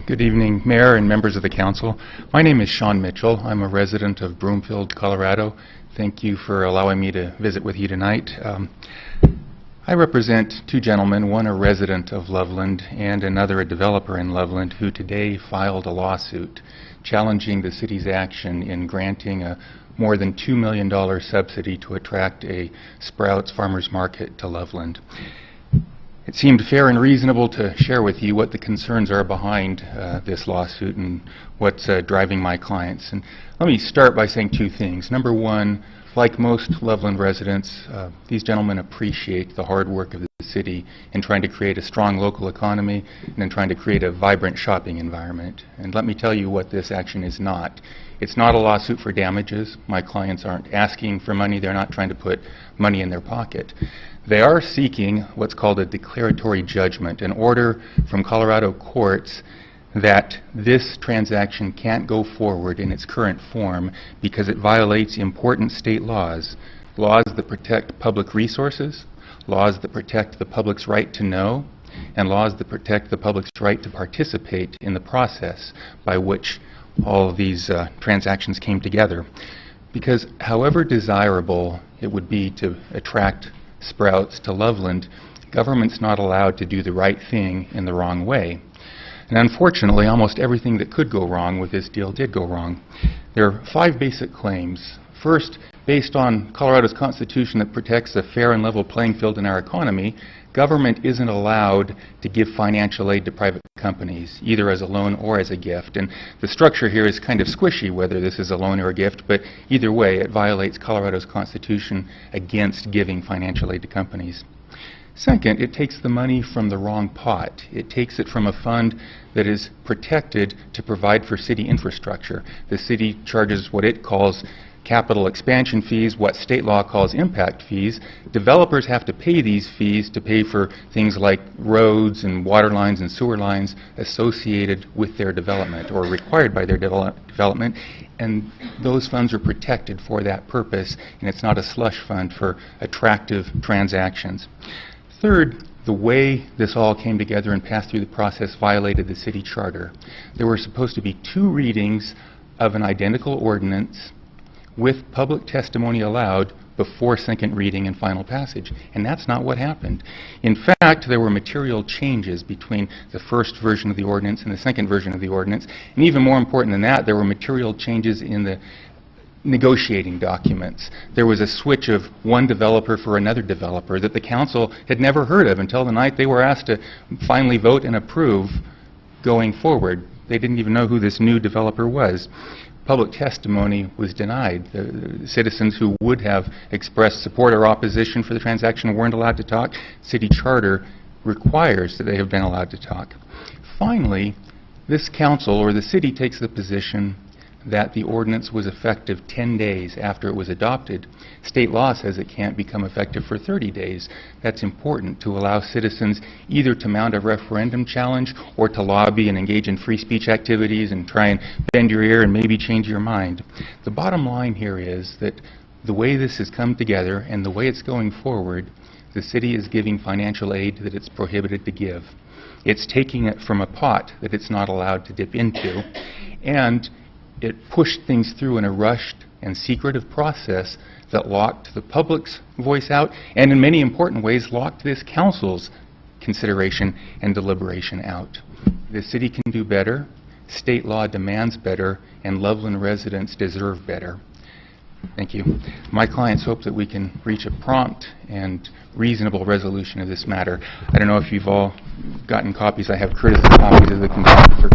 Good evening, Mayor and members of the Council. My name is Shawn Mitchell. I'm a resident of Broomfield, Colorado. Thank you for allowing me to visit with you tonight. I represent two gentlemen, one a resident of Loveland and another a developer in Loveland, who today filed a lawsuit challenging the city's action in granting a more than $2 million subsidy to attract a Sprouts Farmers Market to Loveland. It seemed fair and reasonable to share with you what the concerns are behind this lawsuit and what's driving my clients. And let me start by saying two things. Number one, like most Loveland residents, these gentlemen appreciate the hard work of the city in trying to create a strong local economy and in trying to create a vibrant shopping environment. And let me tell you what this action is not. It's not a lawsuit for damages. My clients aren't asking for money. They're not trying to put money in their pocket. They are seeking what's called a declaratory judgment, an order from Colorado courts that this transaction can't go forward in its current form because it violates important state laws, laws that protect public resources, laws that protect the public's right to know, and laws that protect the public's right to participate in the process by which all of these transactions came together. Because however desirable it would be to attract Sprouts to Loveland, government's not allowed to do the right thing in the wrong way. And unfortunately, almost everything that could go wrong with this deal did go wrong. There are 5 basic claims. First, based on Colorado's Constitution that protects a fair and level playing field in our economy, government isn't allowed to give financial aid to private companies, either as a loan or as a gift. And the structure here is kind of squishy, whether this is a loan or a gift, but either way, it violates Colorado's Constitution against giving financial aid to companies. Second, it takes the money from the wrong pot. It takes it from a fund that is protected to provide for city infrastructure. The city charges what it calls capital expansion fees, what state law calls impact fees. Developers have to pay these fees to pay for things like roads and water lines and sewer lines associated with their development or required by their development, and those funds are protected for that purpose, and it's not a slush fund for attractive transactions. Third, the way this all came together and passed through the process violated the city charter. There were supposed to be 2 readings of an identical ordinance with public testimony allowed before second reading and final passage. And that's not what happened. In fact, there were material changes between the first version of the ordinance and the second version of the ordinance. And even more important than that, there were material changes in the negotiating documents. There was a switch of one developer for another developer that the council had never heard of until the night they were asked to finally vote and approve going forward. They didn't even know who this new developer was. Public testimony was denied. The citizens who would have expressed support or opposition for the transaction weren't allowed to talk. City charter requires that they have been allowed to talk. Finally, this council or the city takes the position that the ordinance was effective 10 days after it was adopted. State law says it can't become effective for 30 days. That's important to allow citizens either to mount a referendum challenge or to lobby and engage in free speech activities and try and bend your ear and maybe change your mind. The bottom line here is that the way this has come together and the way it's going forward, the city is giving financial aid that it's prohibited to give. It's taking it from a pot that it's not allowed to dip into, and it pushed things through in a rushed and secretive process that locked the public's voice out and in many important ways locked this council's consideration and deliberation out. The city can do better, state law demands better, and Loveland residents deserve better. Thank you. My clients hope that we can reach a prompt and reasonable resolution of this matter. I don't know if you've all gotten copies. I have courtesy copies of the complaint for